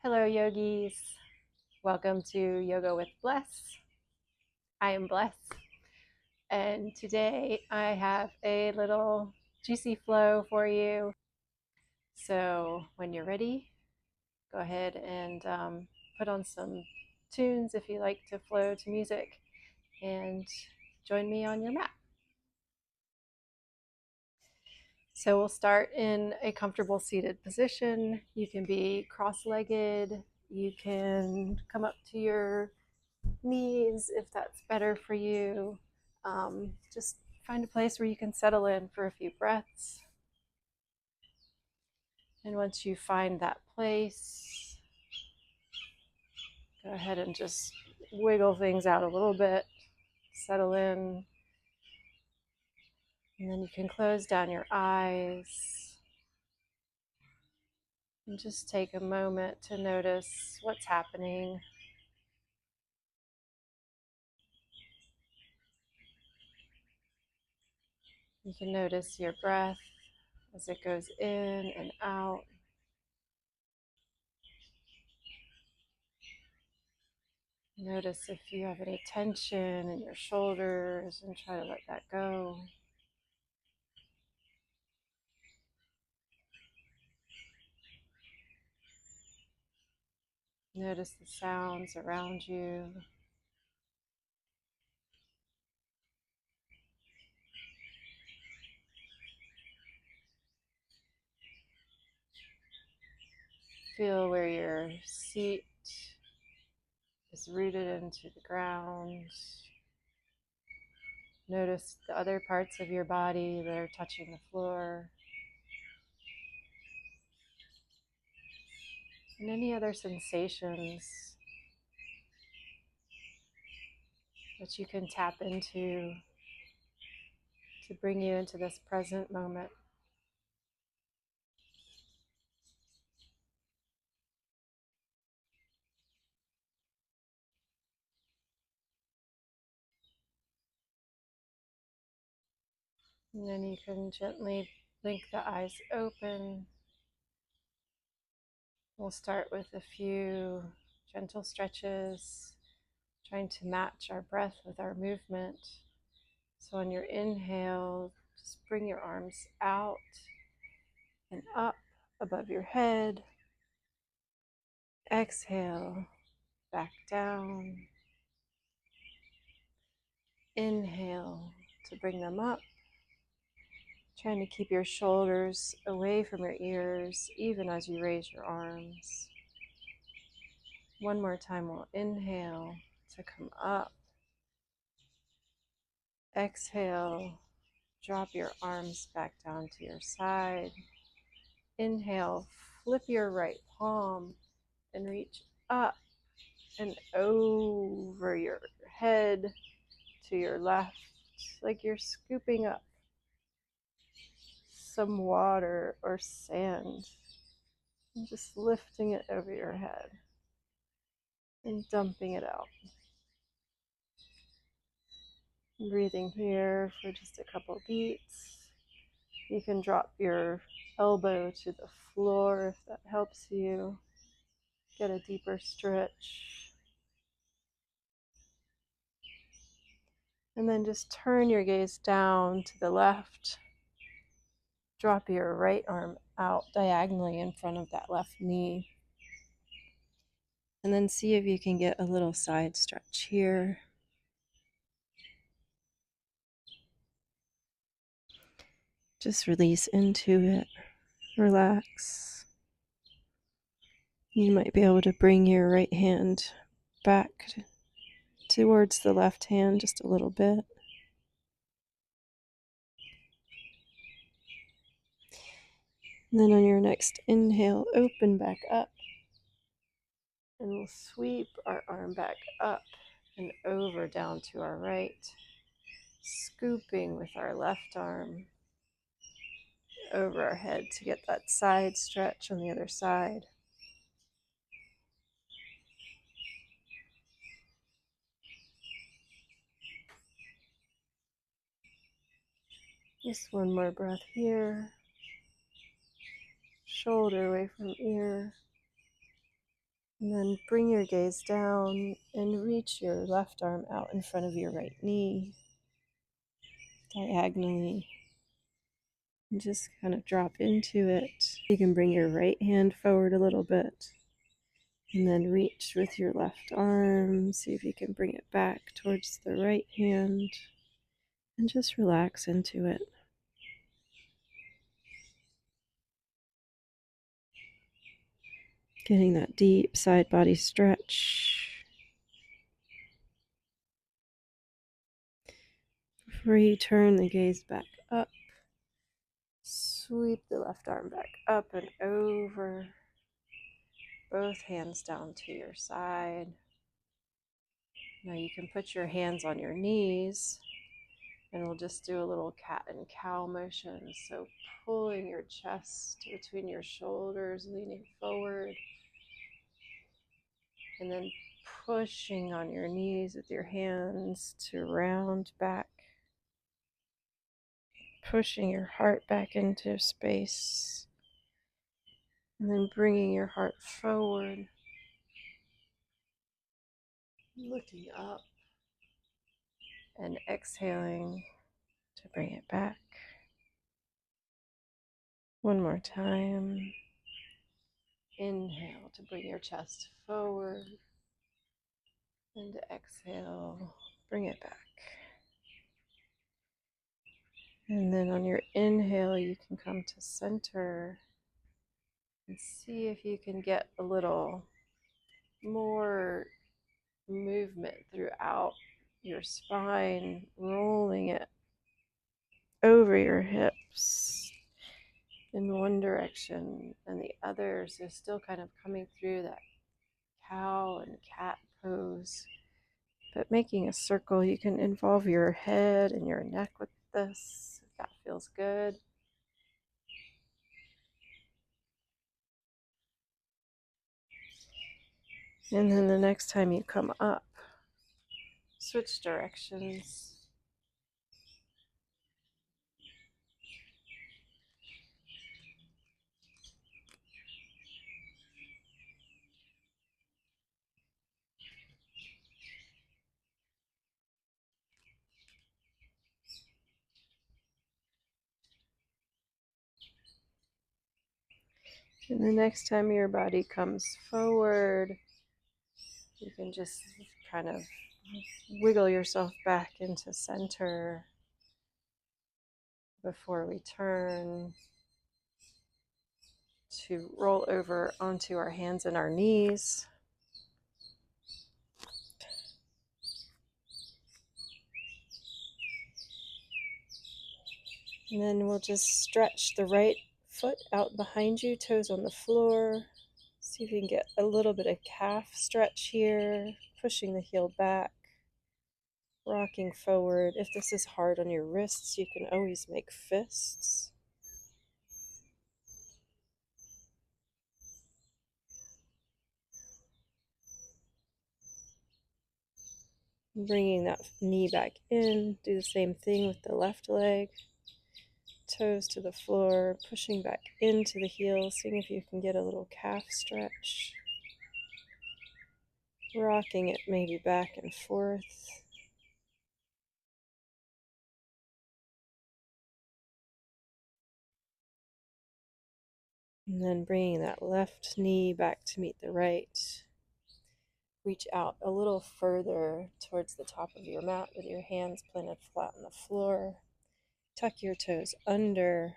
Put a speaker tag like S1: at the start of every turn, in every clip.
S1: Hello, yogis. Welcome to Yoga with Bless. I am Bless, and today I have a little juicy flow for you. So, when you're ready, go ahead and put on some tunes if you like to flow to music, and join me on your mat. So, we'll start in a comfortable seated position. You can be cross legged, you can come up to your knees if that's better for you. Just find a place where you can settle in for a few breaths. And once you find that place, go ahead and just wiggle things out a little bit, settle in. And then you can close down your eyes and just take a moment to notice what's happening. You can notice your breath as it goes in and out. Notice if you have any tension in your shoulders and try to let that go. Notice the sounds around you. Feel where your seat is rooted into the ground. Notice the other parts of your body that are touching the floor. And any other sensations that you can tap into to bring you into this present moment. And then you can gently blink the eyes open. We'll start with a few gentle stretches, trying to match our breath with our movement. So on your inhale, just bring your arms out and up above your head. Exhale, back down. Inhale to bring them up. Trying to keep your shoulders away from your ears, even as you raise your arms. One more time, we'll inhale to come up. Exhale, drop your arms back down to your side. Inhale, flip your right palm and reach up and over your head to your left, like you're scooping up some water or sand and just lifting it over your head and dumping it out. Breathing here for just a couple beats. You can drop your elbow to the floor if that helps you get a deeper stretch. And then just turn your gaze down to the left. Drop your right arm out diagonally in front of that left knee. And then see if you can get a little side stretch here. Just release into it. Relax. You might be able to bring your right hand back towards the left hand just a little bit. And then on your next inhale, open back up. And we'll sweep our arm back up and over down to our right, scooping with our left arm over our head to get that side stretch on the other side. Just one more breath here. Shoulder away from ear. And then bring your gaze down and reach your left arm out in front of your right knee, diagonally. And just kind of drop into it. You can bring your right hand forward a little bit. And then reach with your left arm. See if you can bring it back towards the right hand. And just relax into it. Getting that deep side body stretch. Before you turn the gaze back up, sweep the left arm back up and over. Both hands down to your side. Now you can put your hands on your knees and we'll just do a little cat and cow motion. So pulling your chest between your shoulders, leaning forward, and then pushing on your knees with your hands to round back, pushing your heart back into space, and then bringing your heart forward, looking up, and exhaling to bring it back. One more time. Inhale to bring your chest forward, and exhale, bring it back. And then on your inhale, you can come to center and see if you can get a little more movement throughout your spine, rolling it over your hips in one direction and the other. So still kind of coming through that cow and cat pose, but making a circle. You can involve your head and your neck with this if that feels good. And then the next time you come up, switch directions. And the next time your body comes forward, you can just kind of wiggle yourself back into center before we turn to roll over onto our hands and our knees. And then we'll just stretch the right foot out behind you, toes on the floor. See if you can get a little bit of calf stretch here, pushing the heel back, rocking forward. If this is hard on your wrists, you can always make fists. Bringing that knee back in, do the same thing with the left leg. Toes to the floor, pushing back into the heel, seeing if you can get a little calf stretch. Rocking it maybe back and forth. And then bringing that left knee back to meet the right. Reach out a little further towards the top of your mat with your hands planted flat on the floor. Tuck your toes under.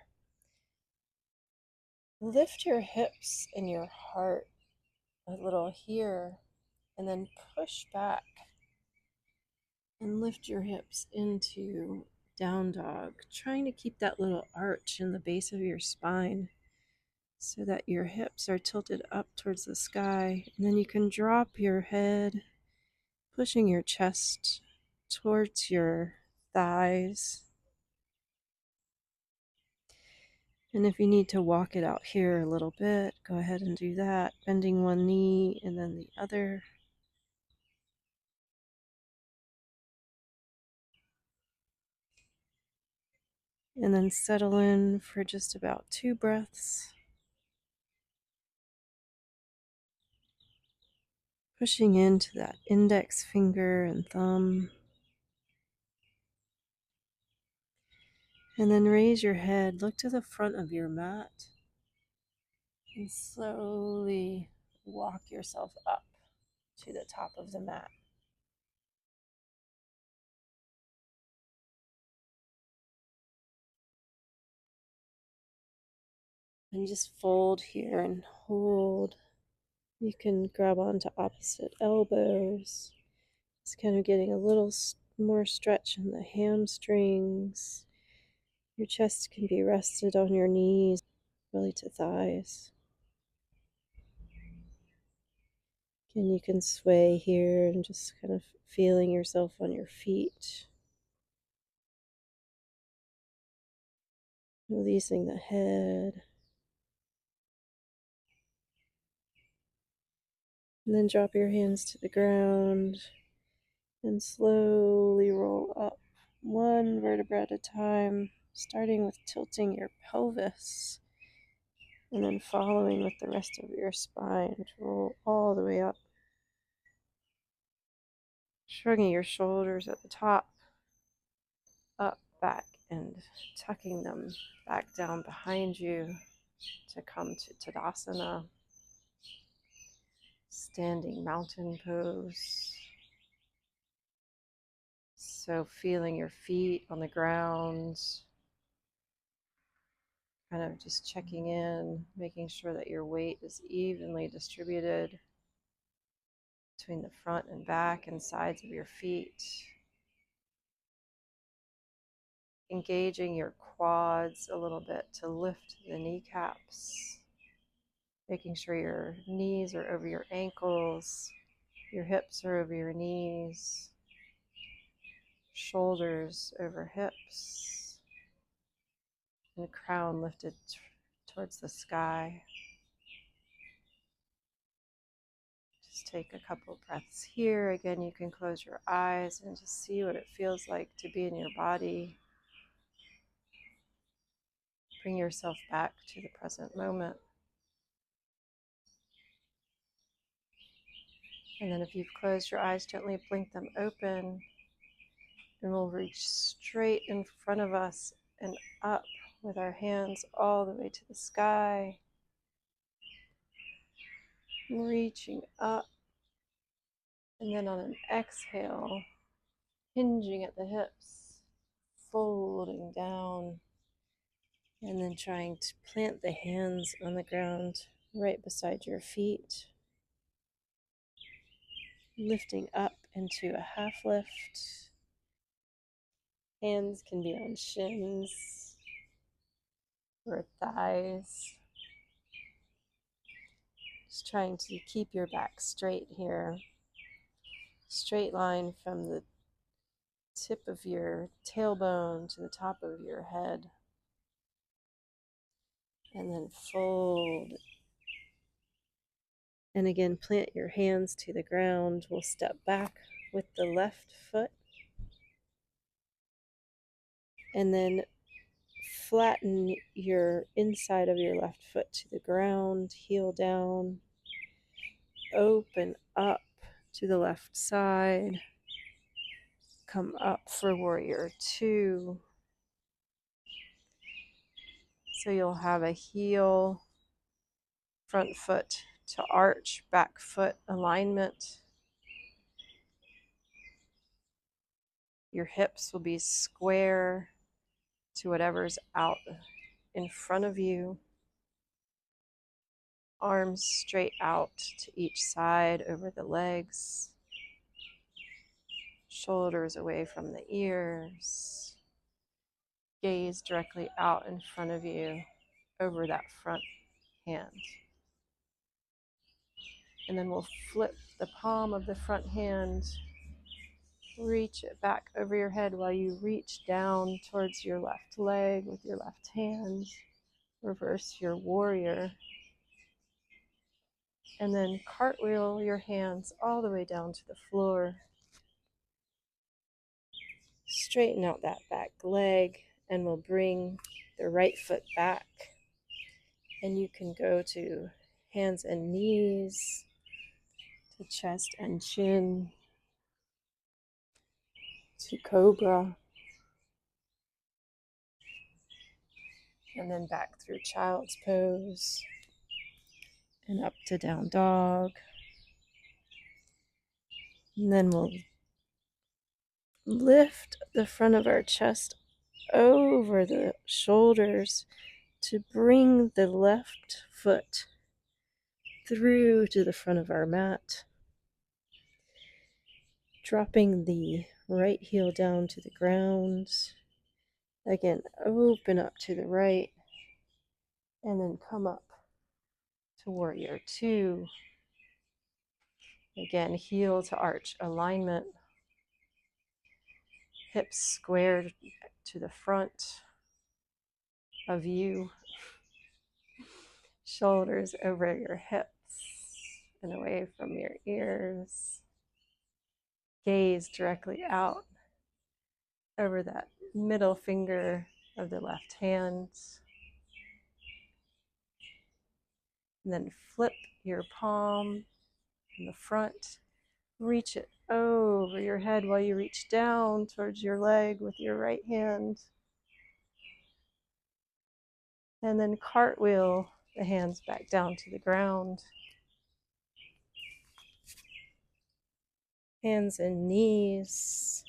S1: Lift your hips and your heart a little here, and then push back and lift your hips into down dog, trying to keep that little arch in the base of your spine so that your hips are tilted up towards the sky. And then you can drop your head, pushing your chest towards your thighs. And if you need to walk it out here a little bit, go ahead and do that, bending one knee and then the other. And then settle in for just about 2 breaths.
S2: pushing into that index finger and thumb. And then raise your head, look to the front of your mat, and slowly walk yourself up to the top of the mat. And just fold here and hold. You can grab onto opposite elbows. Just kind of getting a little more stretch in the hamstrings. Your chest can be rested on your knees, really to thighs. And you can sway here and just kind of feeling yourself on your feet. Releasing the head. And then drop your hands to the ground and slowly roll up, one vertebra at a time, starting with tilting your pelvis and then following with the rest of your spine to roll all the way up. Shrugging your shoulders at the top, up, back, and tucking them back down behind you to come to Tadasana, standing mountain pose. So feeling your feet on the ground, kind of just checking in, making sure that your weight is evenly distributed between the front and back and sides of your feet. Engaging your quads a little bit to lift the kneecaps, making sure your knees are over your ankles, your hips are over your knees, shoulders over hips, and crown lifted towards the sky. Just take a couple breaths here. Again, you can close your eyes and just see what it feels like to be in your body. Bring yourself back to the present moment. And then if you've closed your eyes, gently blink them open. And we'll reach straight in front of us and up with our hands all the way to the sky. Reaching up. And then on an exhale, hinging at the hips, folding down. And then trying to plant the hands on the ground right beside your feet. Lifting up into a half lift. Hands can be on shins or thighs. Just trying to keep your back straight here. Straight line from the tip of your tailbone to the top of your head. And then fold. And again, plant your hands to the ground. We'll step back with the left foot. And then flatten your inside of your left foot to the ground, heel down, open up to the left side, come up for warrior two. So you'll have a heel, front foot to arch, back foot alignment. Your hips will be square to whatever's out in front of you. Arms straight out to each side over the legs. Shoulders away from the ears. Gaze directly out in front of you over that front hand. And then we'll flip the palm of the front hand, reach it back over your head while you reach down towards your left leg with your left hand. Reverse your warrior. And then cartwheel your hands all the way down to the floor. Straighten out that back leg, and we'll bring the right foot back. And you can go to hands and knees to chest and chin, to cobra, and then back through child's pose and up to down dog. And then we'll lift the front of our chest over the shoulders to bring the left foot through to the front of our mat, dropping the right heel down to the ground. Again, open up to the right, and then come up to warrior two. Again, heel to arch alignment, hips squared to the front of you, shoulders over your hips and away from your ears. Gaze directly out over that middle finger of the left hand. And then flip your palm in the front. Reach it over your head while you reach down towards your leg with your right hand. And then cartwheel the hands back down to the ground. Hands and knees,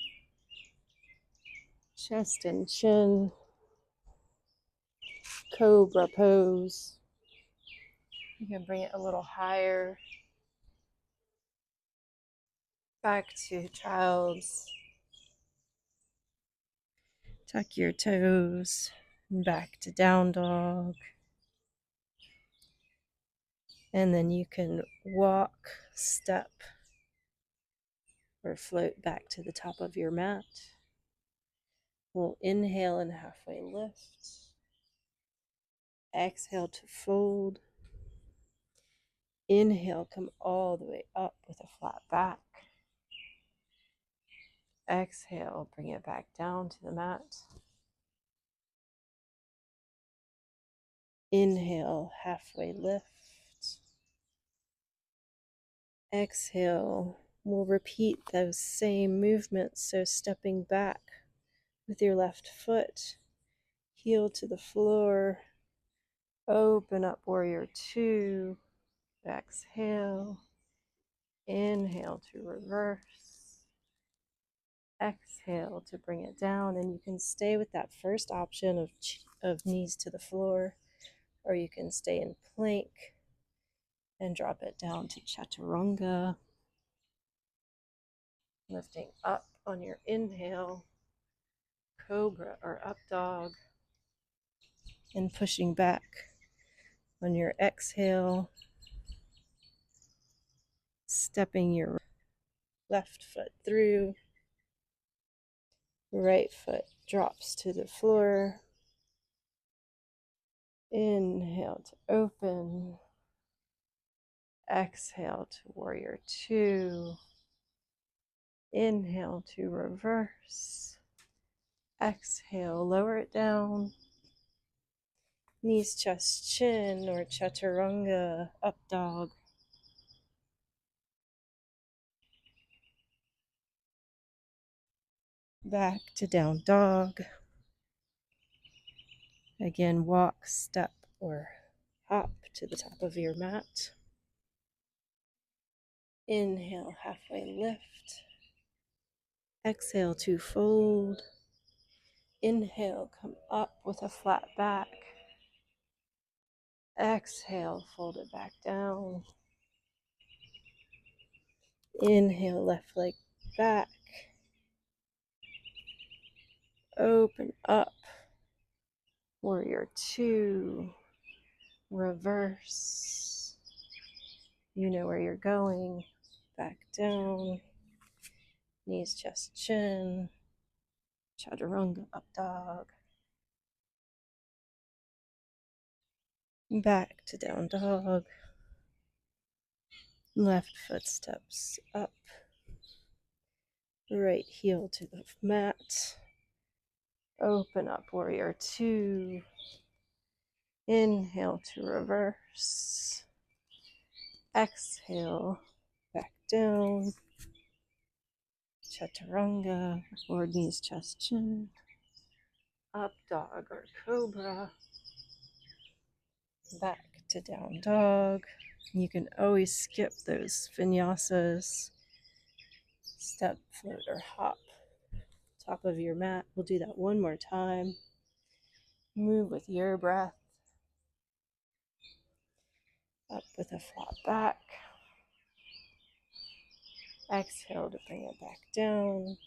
S2: chest and chin, cobra pose. You can bring it a little higher, back to child's. Tuck your toes, and back to down dog. And then you can walk, step, or float back to the top of your mat. We'll inhale and halfway lift. Exhale to fold. Inhale, come all the way up with a flat back. Exhale, bring it back down to the mat. Inhale, halfway lift. Exhale, we'll repeat those same movements. So stepping back with your left foot, heel to the floor, open up warrior two. Exhale, inhale to reverse. Exhale to bring it down, and you can stay with that first option of knees to the floor, or you can stay in plank and drop it down to chaturanga. Lifting up on your inhale, cobra or up dog, and pushing back on your exhale, stepping your left foot through, right foot drops to the floor. Inhale to open. Exhale to warrior two. Inhale to reverse. Exhale, lower it down. Knees, chest, chin, or chaturanga, up dog. Back to down dog. Again, walk, step, or hop to the top of your mat. Inhale, halfway lift. Exhale to fold. Inhale, come up with a flat back. Exhale, fold it back down. Inhale, left leg back. Open up. Warrior two. Reverse. You know where you're going. Back down. Knees, chest, chin. Chaturanga, up dog. Back to down dog. Left foot steps up. Right heel to the mat. Open up warrior two. Inhale to reverse. Exhale back down. Chaturanga, forward knees, chest, chin. Up dog or cobra. Back to down dog. You can always skip those vinyasas. Step, float, or hop. Top of your mat. We'll do that one more time. Move with your breath. Up with a flat back. Exhale to bring it back down.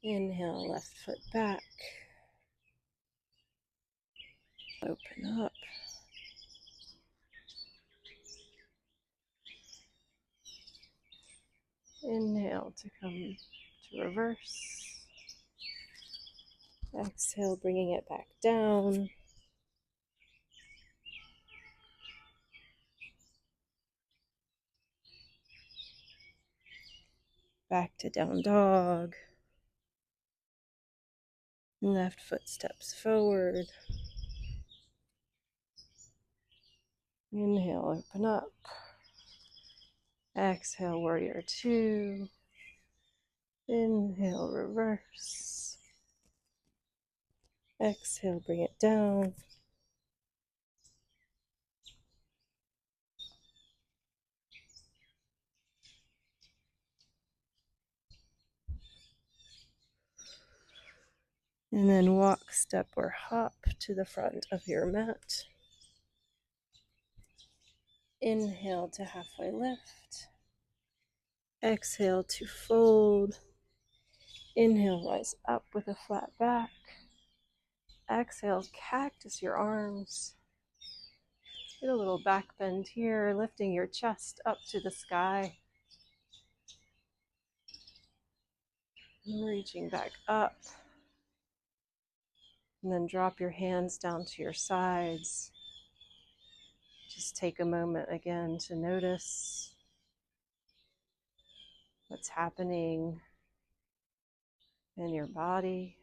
S2: Inhale, left foot back. Open up. Inhale to come to reverse. Exhale, bringing it back down. Back to down dog. Left foot steps forward. Inhale, open up. Exhale, warrior two. Inhale, reverse. Exhale, bring it down. And then walk, step, or hop to the front of your mat. Inhale to halfway lift. Exhale to fold. Inhale, rise up with a flat back. Exhale, cactus your arms. Get a little back bend here, lifting your chest up to the sky. And reaching back up. And then drop your hands down to your sides. Just take a moment again to notice what's happening in your body.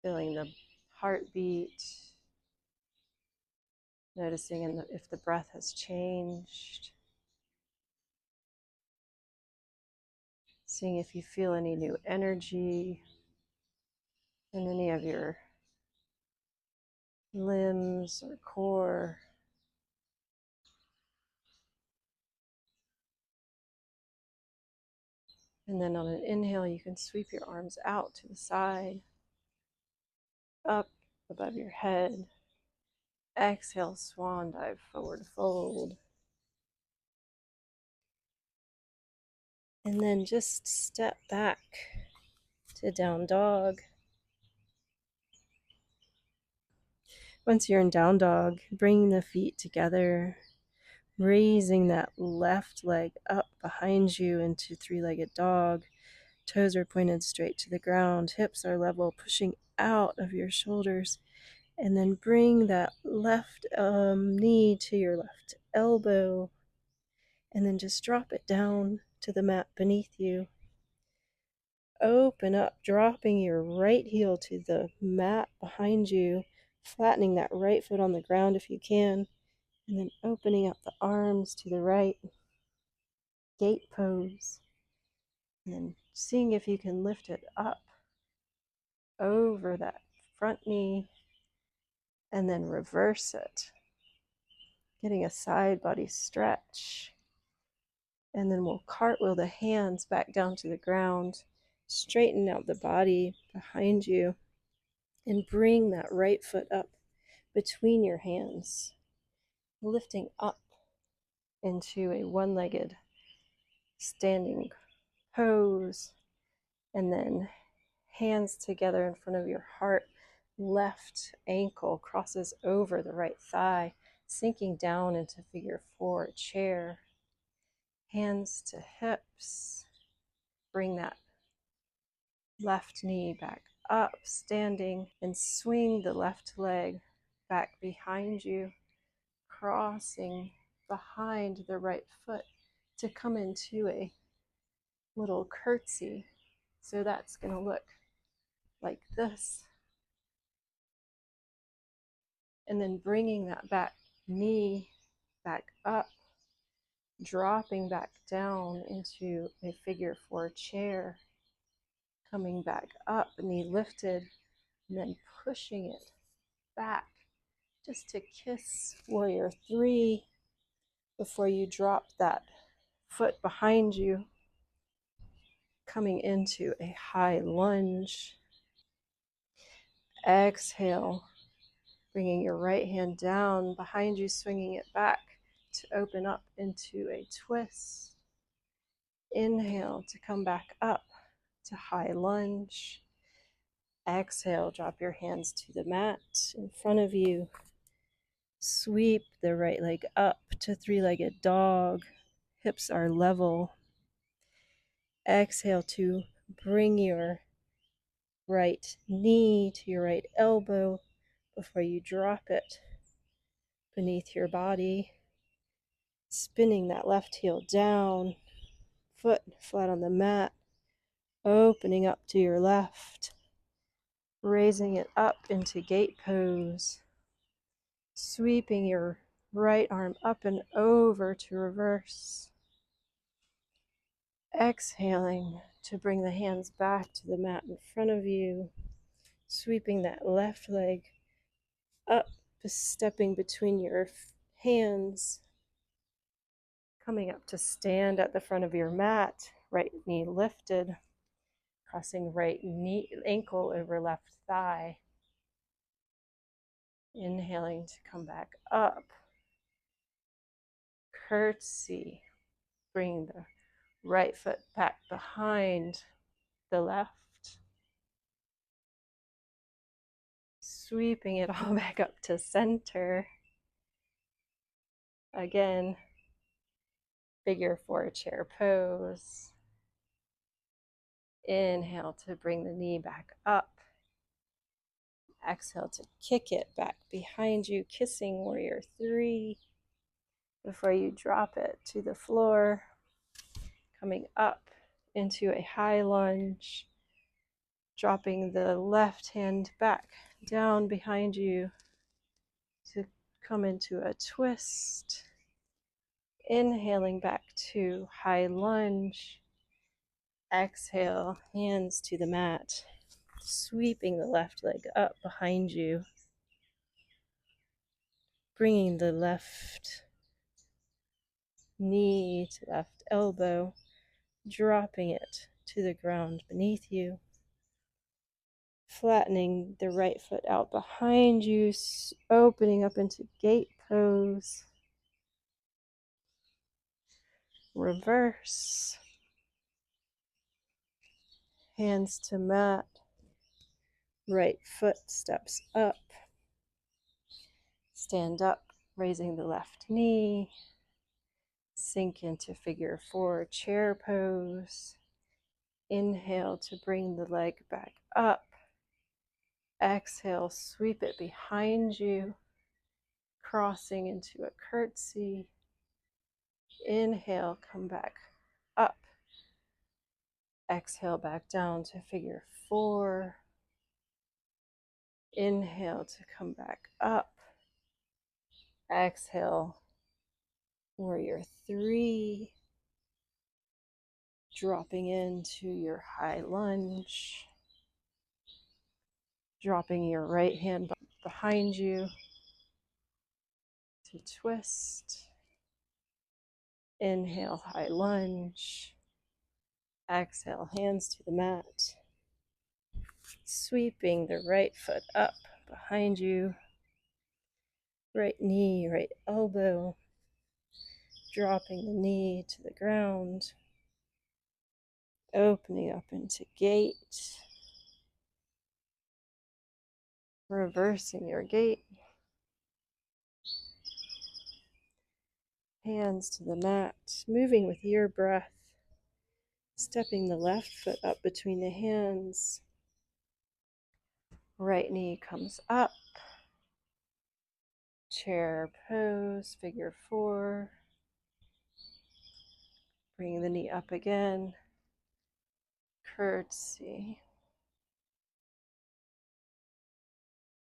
S2: Feeling the heartbeat. Noticing if the breath has changed. Seeing if you feel any new energy in any of your limbs or core. And then on an inhale, you can sweep your arms out to the side, up above your head. Exhale, swan dive, forward fold. And then just step back to down dog. Once you're in down dog, bring the feet together, raising that left leg up behind you into three-legged dog. Toes are pointed straight to the ground, hips are level, pushing out of your shoulders. And then bring that left knee to your left elbow. And then just drop it down to the mat beneath you. Open up, dropping your right heel to the mat behind you, flattening that right foot on the ground if you can, and then opening up the arms to the right, gate pose, and then seeing if you can lift it up over that front knee, and then reverse it, getting a side body stretch, and then we'll cartwheel the hands back down to the ground. Straighten out the body behind you and bring that right foot up between your hands, lifting up into a one-legged standing pose, and then hands together in front of your heart. Left ankle crosses over the right thigh, sinking down into figure four, chair. Hands to hips. Bring that left knee back up, standing, and swing the left leg back behind you, crossing behind the right foot to come into a little curtsy. So that's going to look like this. And then bringing that back knee back up, dropping back down into a figure four chair, coming back up, knee lifted, and then pushing it back just to kiss warrior three before you drop that foot behind you, coming into a high lunge. Exhale, bringing your right hand down behind you, swinging it back to open up into a twist. Inhale to come back up to high lunge. Exhale, drop your hands to the mat in front of you. Sweep the right leg up to three-legged dog. Hips are level. Exhale to bring your right knee to your right elbow before you drop it beneath your body. Spinning that left heel down, foot flat on the mat, opening up to your left, raising it up into gate pose, sweeping your right arm up and over to reverse. Exhaling to bring the hands back to the mat in front of you, sweeping that left leg up, stepping between your hands, coming up to stand at the front of your mat, right knee lifted, crossing right knee ankle over left thigh. Inhaling to come back up. Curtsy, bring the right foot back behind the left. Sweeping it all back up to center. Again, figure four chair pose. Inhale to bring the knee back up. Exhale to kick it back behind you, kissing warrior three before you drop it to the floor. Coming up into a high lunge, dropping the left hand back down behind you to come into a twist. Inhaling back to high lunge. Exhale, hands to the mat, sweeping the left leg up behind you, bringing the left knee to left elbow, dropping it to the ground beneath you, flattening the right foot out behind you, opening up into gate pose. Reverse. Hands to mat. Right foot steps up. Stand up, raising the left knee. Sink into figure four chair pose. Inhale to bring the leg back up. Exhale, sweep it behind you, crossing into a curtsy. Inhale, come back up. Exhale, back down to figure four. Inhale to come back up. Exhale, warrior three. Dropping into your high lunge. Dropping your right hand behind you to twist. Inhale, high lunge. Exhale, hands to the mat. Sweeping the right foot up behind you. Right knee, right elbow. Dropping the knee to the ground. Opening up into gate. Reversing your gate. Hands to the mat, moving with your breath. Stepping the left foot up between the hands. Right knee comes up. Chair pose, figure four. Bring the knee up again. Curtsy.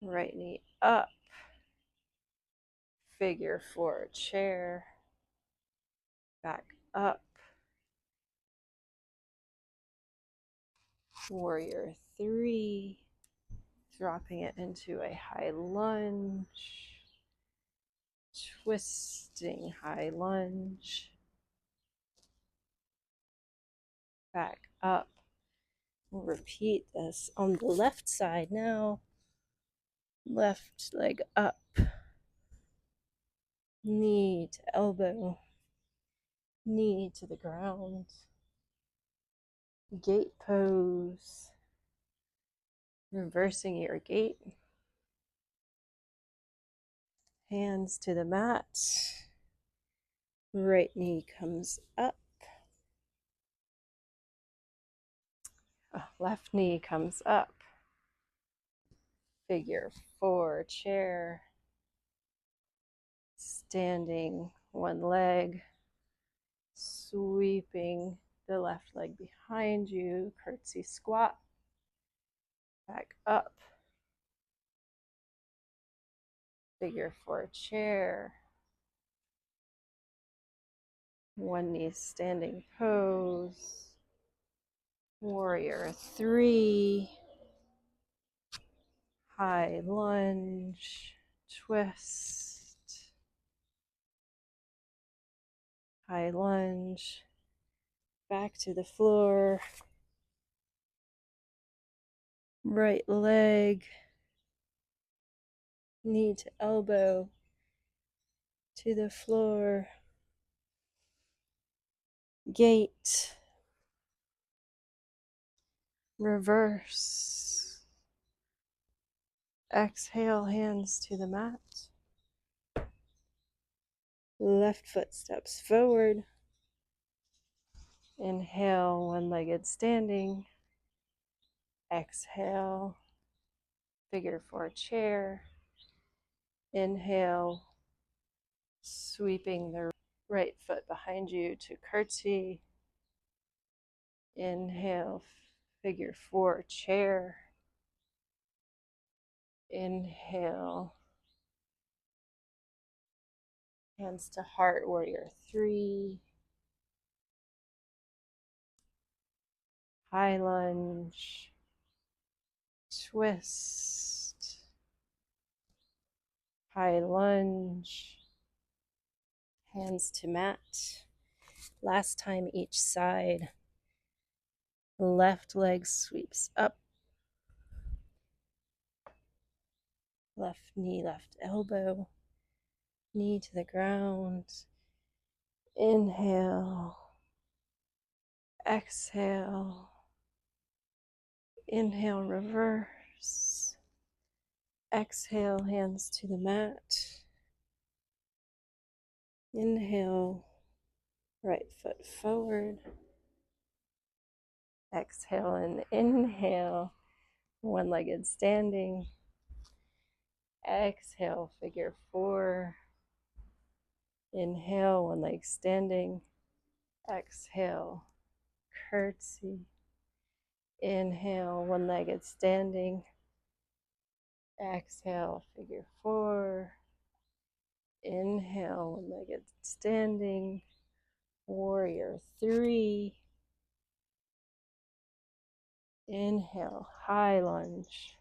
S2: Right knee up. figure four, chair, back up, warrior three, dropping it into a high lunge, twisting high lunge, back up. We'll repeat this on the left side now. Left leg up, knee to elbow, knee to the ground, gate pose, reversing your gait, hands to the mat, right knee comes up, left knee comes up, figure four, chair, standing one leg, sweeping the left leg behind you, curtsy squat, back up, figure four, chair, one knee standing pose, warrior three, high lunge, twist, high lunge, back to the floor, right leg, knee to elbow, to the floor, gate, reverse, exhale, hands to the mat, left foot steps forward, inhale, one-legged standing, exhale, figure four, chair, inhale, sweeping the right foot behind you to curtsy, inhale, figure four, chair, inhale, hands to heart, warrior three, high lunge, twist, high lunge, hands to mat. Last time each side. Left leg sweeps up, left knee, left elbow, knee to the ground. Inhale, exhale, inhale, reverse, exhale, hands to the mat, inhale, right foot forward, exhale and inhale, one-legged standing, exhale, figure four, inhale, one leg standing, exhale, curtsy, inhale, one-legged standing, exhale, figure four, inhale, one-legged standing, warrior three, inhale, high lunge,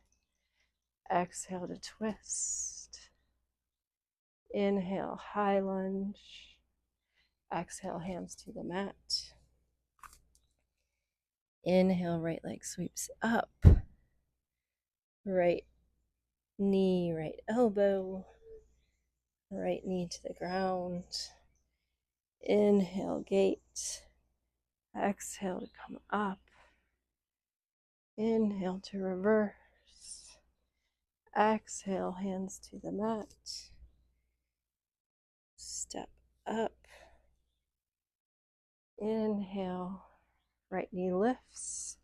S2: exhale to twist, inhale, high lunge, exhale, hands to the mat, inhale, right leg sweeps up, right knee, right elbow, right knee to the ground, inhale, gate, exhale to come up, inhale to reverse, exhale, hands to the mat, step up, inhale, right knee lifts,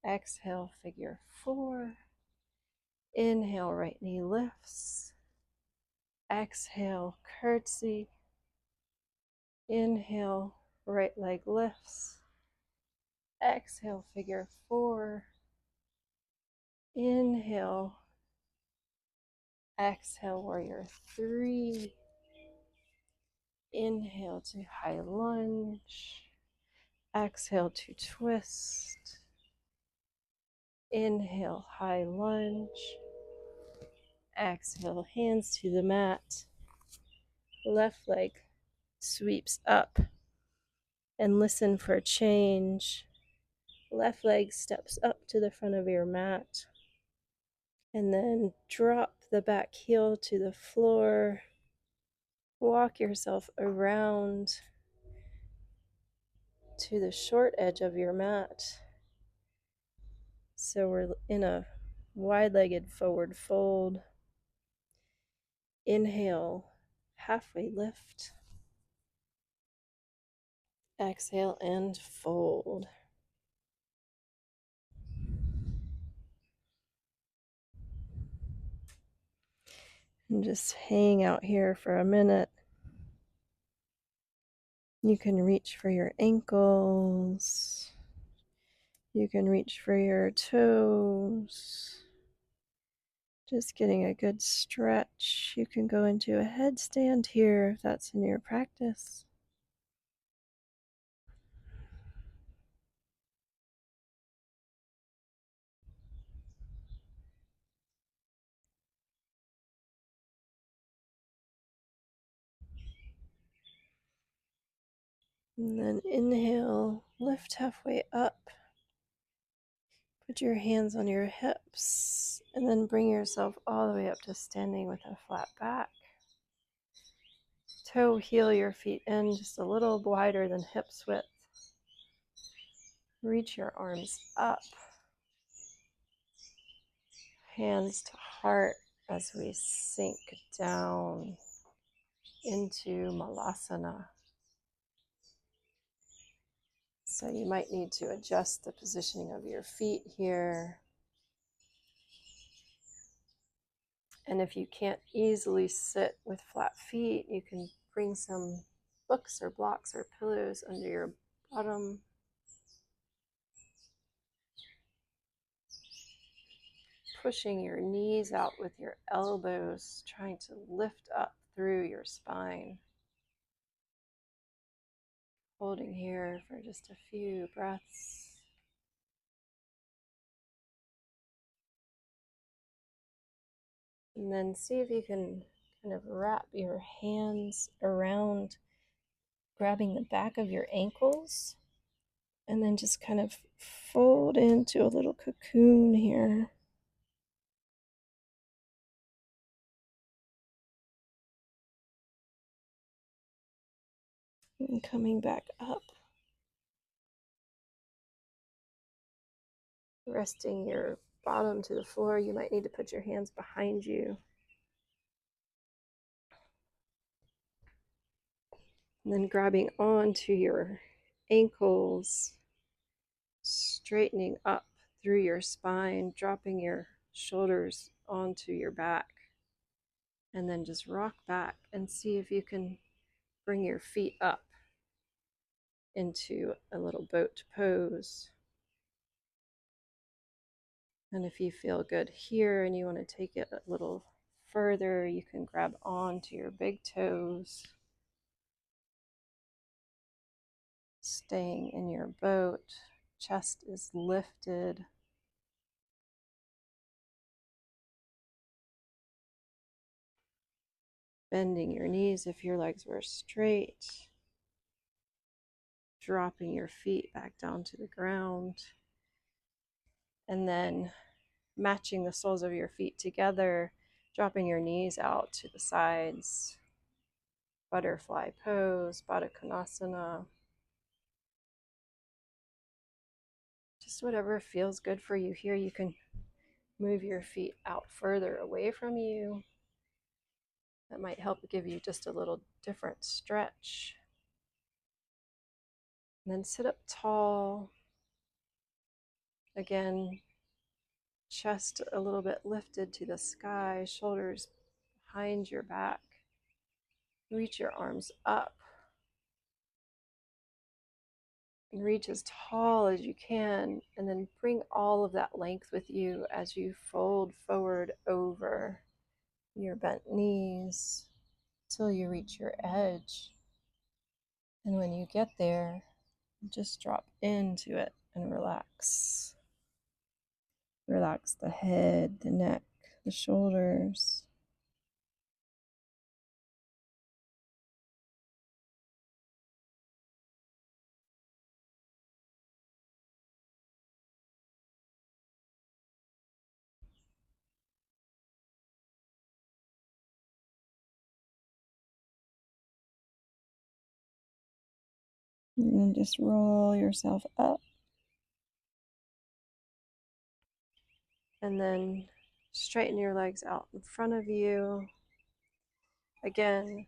S2: exhale, figure four, inhale, right knee lifts, exhale, curtsy, inhale, right leg lifts, exhale, figure four, inhale, exhale, warrior three, Inhale to high lunge. Exhale to twist. Inhale, high lunge. Exhale, hands to the mat. Left leg sweeps up. And listen for change. Left leg steps up to the front of your mat. And then drop the back heel to the floor. Walk yourself around to the short edge of your mat. So we're in a wide-legged forward fold. Inhale, halfway lift. Exhale and fold. And just hang out here for a minute. You can reach for your ankles. You can reach for your toes. Just getting a good stretch. You can go into a headstand here if that's in your practice. And then inhale, lift halfway up. Put your hands on your hips and then bring yourself all the way up to standing with a flat back. Toe heel your feet in just a little wider than hips width. Reach your arms up. Hands to heart as we sink down into Malasana. So you might need to adjust the positioning of your feet here. And if you can't easily sit with flat feet, you can bring some books or blocks or pillows under your bottom. Pushing your knees out with your elbows, trying to lift up through your spine. Holding here for just a few breaths. And then see if you can kind of wrap your hands around, grabbing the back of your ankles, and then just kind of fold into a little cocoon here. And coming back up. Resting your bottom to the floor. You might need to put your hands behind you. And then grabbing onto your ankles, straightening up through your spine, dropping your shoulders onto your back. And then just rock back and see if you can bring your feet up into a little boat pose. And if you feel good here and you want to take it a little further, you can grab onto your big toes, staying in your boat. Chest is lifted. Bending your knees if your legs were straight. Dropping your feet back down to the ground. And then matching the soles of your feet together, dropping your knees out to the sides. Butterfly pose, Baddha Konasana. Just whatever feels good for you here. You can move your feet out further away from you. That might help give you just a little different stretch. And then sit up tall. Again, chest a little bit lifted to the sky, shoulders behind your back. Reach your arms up. And reach as tall as you can, and then bring all of that length with you as you fold forward over your bent knees till you reach your edge. And when you get there, just drop into it and relax. Relax the head, the neck, the shoulders. And then just roll yourself up. And then straighten your legs out in front of you. Again,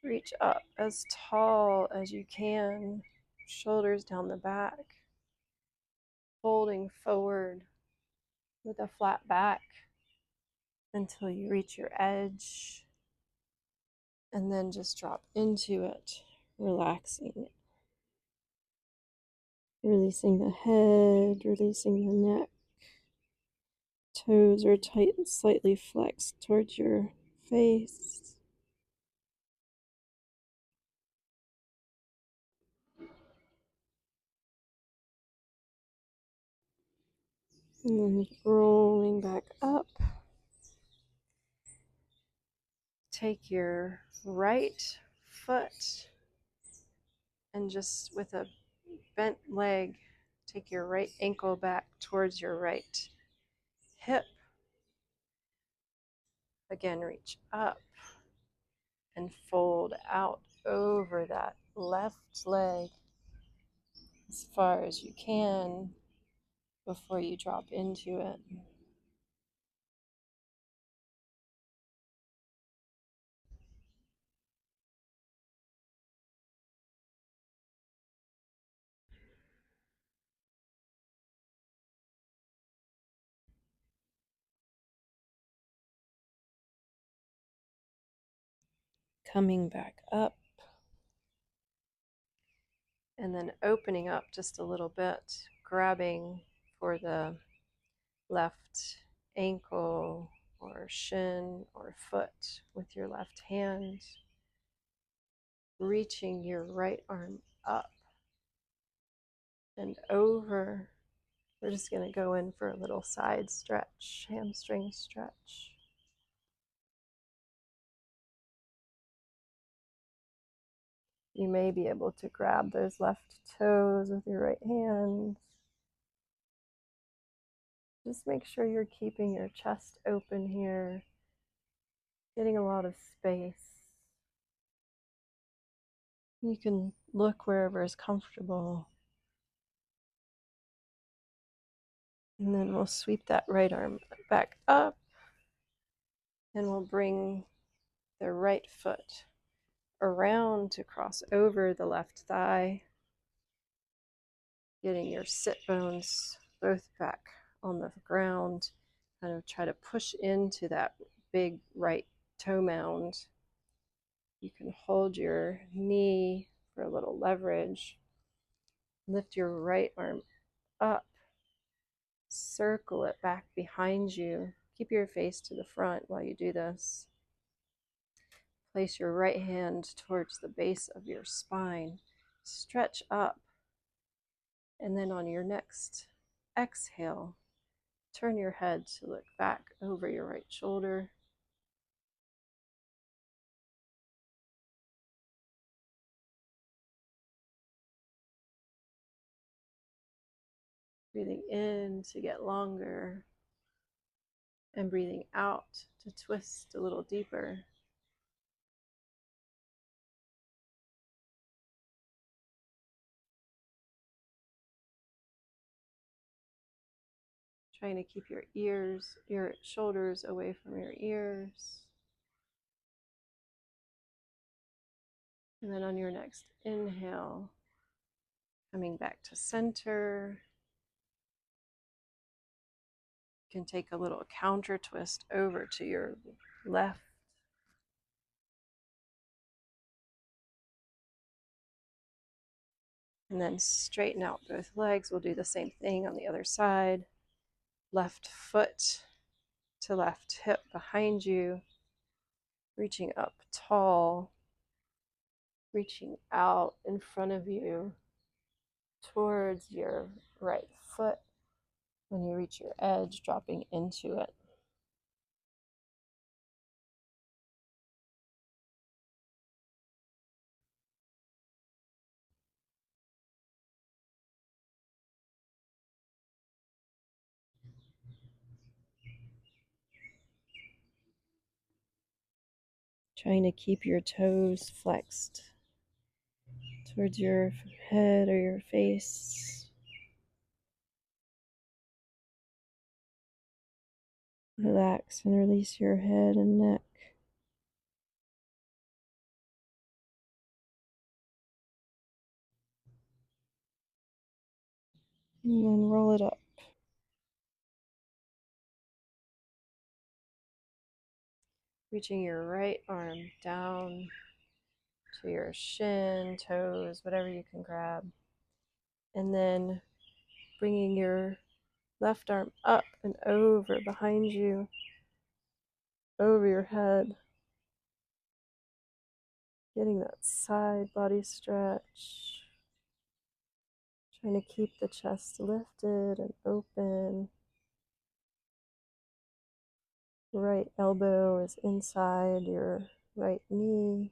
S2: reach up as tall as you can, shoulders down the back, folding forward with a flat back until you reach your edge. And then just drop into it, relaxing it. Releasing the head, releasing the neck. Toes are tight and slightly flexed towards your face. And then rolling back up. Take your right foot and just with a bent leg, take your right ankle back towards your right hip. Again, reach up and fold out over that left leg as far as you can before you drop into it. Coming back up and then opening up just a little bit, grabbing for the left ankle or shin or foot with your left hand, reaching your right arm up and over. We're just going to go in for a little side stretch, hamstring stretch. You may be able to grab those left toes with your right hand. Just make sure you're keeping your chest open here, getting a lot of space. You can look wherever is comfortable. And then we'll sweep that right arm back up and we'll bring the right foot around to cross over the left thigh, getting your sit bones both back on the ground. Kind of try to push into that big right toe mound. You can hold your knee for a little leverage. Lift your right arm up. Circle it back behind you. Keep your face to the front while you do this. Place your right hand towards the base of your spine. Stretch up. And then on your next exhale, turn your head to look back over your right shoulder. Breathing in to get longer and breathing out to twist a little deeper. Trying to keep your shoulders away from your ears. And then on your next inhale, coming back to center. You can take a little counter twist over to your left. And then straighten out both legs. We'll do the same thing on the other side. Left foot to left hip behind you. Reaching up tall. reaching out in front of you towards your right foot. When you reach your edge, dropping into it. Trying to keep your toes flexed towards your head or your face. Relax and release your head and neck. And then roll it up. Reaching your right arm down to your shin, toes, whatever you can grab. And then bringing your left arm up and over behind you, over your head. Getting that side body stretch. Trying to keep the chest lifted and open. Right elbow is inside your right knee.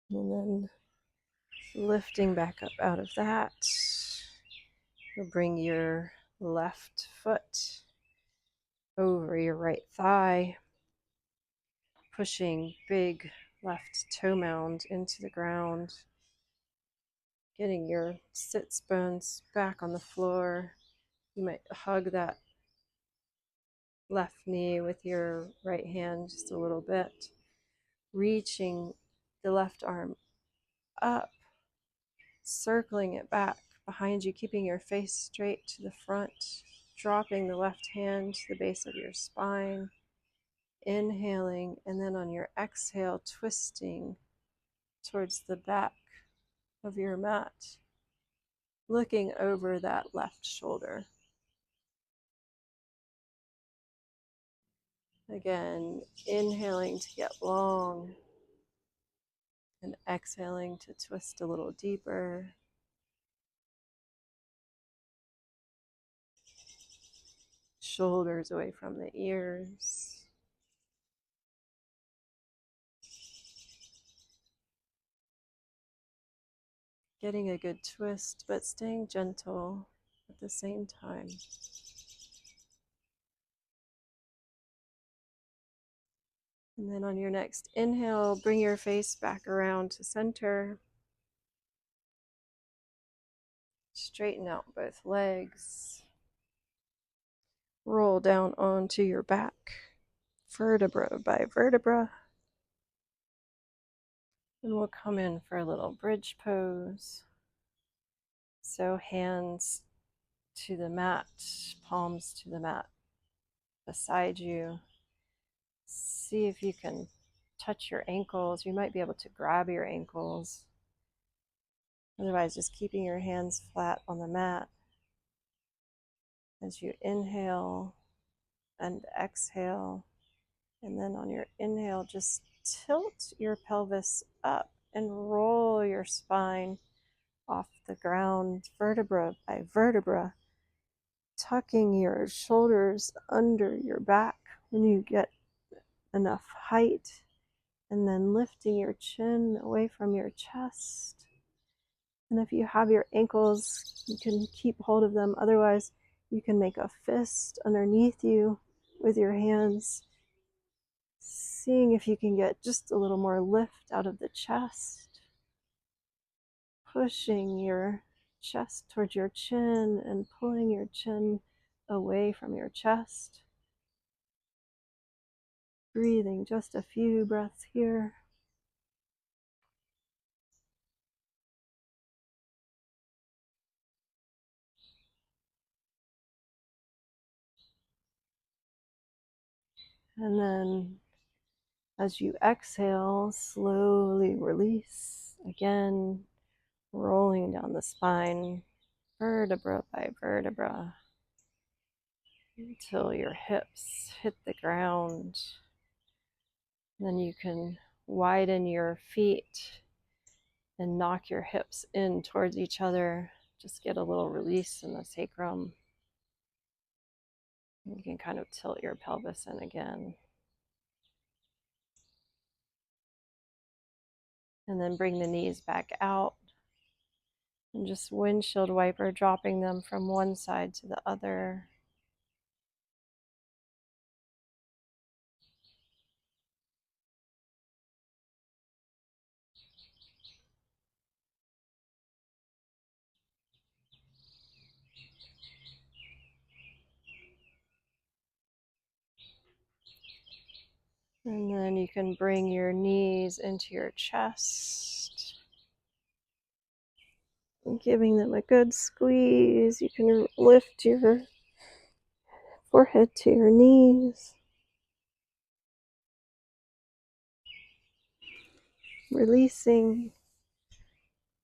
S2: And then lifting back up out of that, you'll bring your left foot over your right thigh, pushing big left toe mound into the ground, getting your sits bones back on the floor. You might hug that left knee with your right hand just a little bit, reaching the left arm up, circling it back behind you, keeping your face straight to the front, dropping the left hand to the base of your spine, inhaling, and then on your exhale, twisting towards the back of your mat, looking over that left shoulder. Again, inhaling to get long and exhaling to twist a little deeper. Shoulders away from the ears. Getting a good twist, but staying gentle at the same time. And then on your next inhale, bring your face back around to center. Straighten out both legs. Roll down onto your back, vertebra by vertebra. And we'll come in for a little bridge pose. So hands to the mat, palms to the mat beside you. See if you can touch your ankles. You might be able to grab your ankles. Otherwise, just keeping your hands flat on the mat. As you inhale and exhale, and then on your inhale, just tilt your pelvis up and roll your spine off the ground, vertebra by vertebra, tucking your shoulders under your back when you get enough height, and then lifting your chin away from your chest. And if you have your ankles, you can keep hold of them. Otherwise, you can make a fist underneath you with your hands, seeing if you can get just a little more lift out of the chest, pushing your chest towards your chin and pulling your chin away from your chest. Breathing just a few breaths here. And then as you exhale, slowly release Again, rolling down the spine, vertebra by vertebra, until your hips hit the ground. Then you can widen your feet and knock your hips in towards each other. Just get a little release in the sacrum. You can kind of tilt your pelvis in again. And then bring the knees back out. And just windshield wiper, dropping them from one side to the other. And then you can bring your knees into your chest, giving them a good squeeze. You can lift your forehead to your knees, releasing,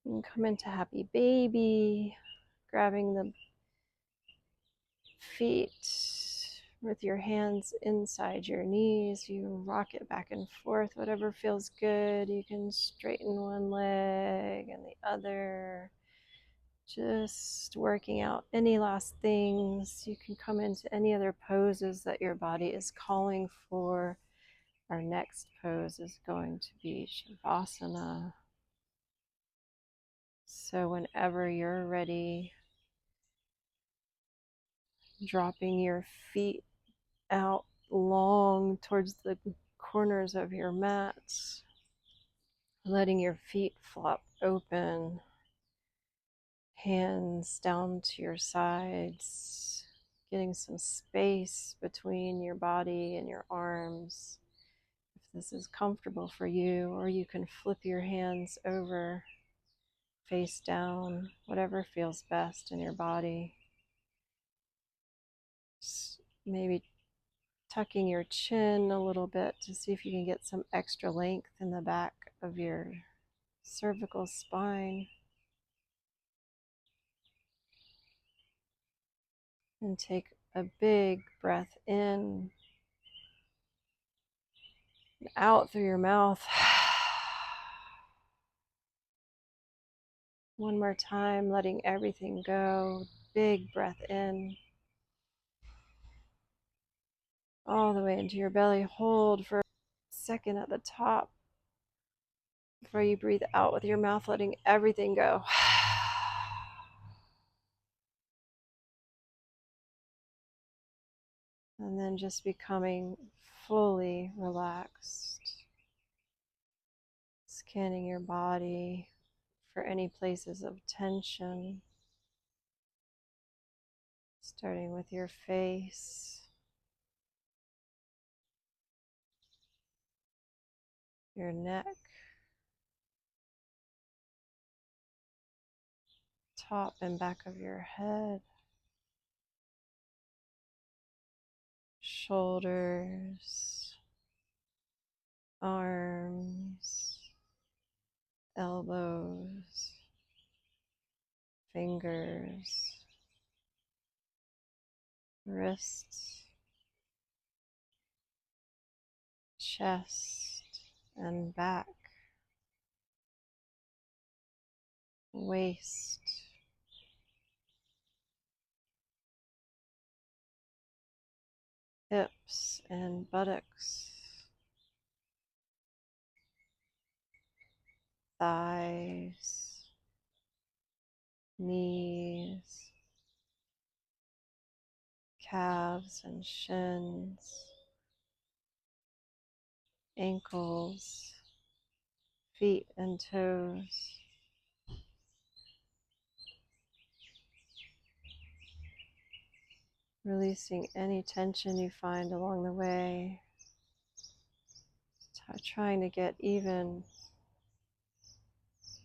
S2: and come into happy baby, grabbing the feet with your hands inside your knees. You rock it back and forth, whatever feels good. You can straighten one leg and the other, just working out any last things. You can come into any other poses that your body is calling for. Our next pose is going to be Shavasana. So whenever you're ready, dropping your feet out long towards the corners of your mat, letting your feet flop open, hands down to your sides, getting some space between your body and your arms. If this is comfortable for you, or you can flip your hands over, face down, whatever feels best in your body. Just maybe tucking your chin a little bit to see if you can get some extra length in the back of your cervical spine. And take a big breath in and out through your mouth. One more time, letting everything go. Big breath in. All the way into your belly. Hold for a second at the top before you breathe out with your mouth, letting everything go. And then just becoming fully relaxed. Scanning your body for any places of tension. Starting with your face, your neck, top and back of your head, shoulders, arms, elbows, fingers, wrists, chest and back, waist, hips and buttocks, thighs, knees, calves and shins, ankles, feet and toes. Releasing any tension you find along the way. Trying to get even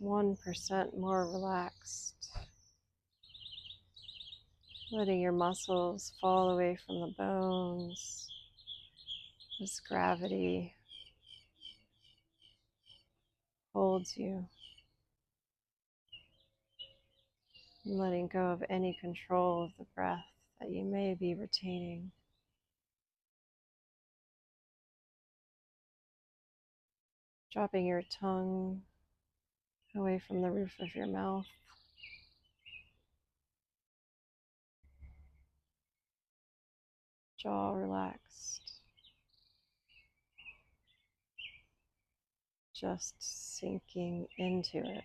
S2: 1% more relaxed. Letting your muscles fall away from the bones. This gravity holds you. letting go of any control of the breath that you may be retaining. Dropping your tongue away from the roof of your mouth. Jaw relaxed. Just sinking into it.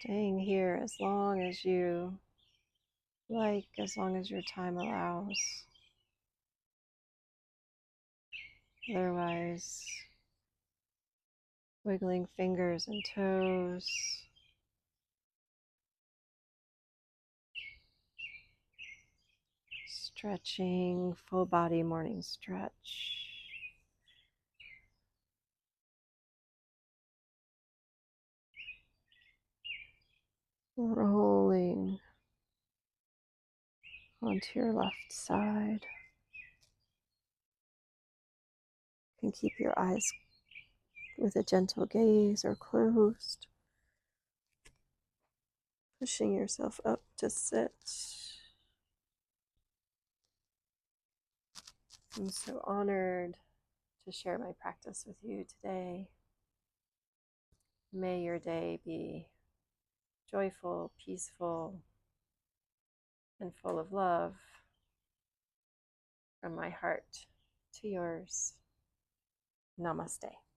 S2: Staying here as long as you like, as long as your time allows. Otherwise, wiggling fingers and toes. Stretching, full body morning stretch. Rolling onto your left side. You can keep your eyes with a gentle gaze or closed. Pushing yourself up to sit. I'm so honored to share my practice with you today. May your day be joyful, peaceful, and full of love from my heart to yours. Namaste.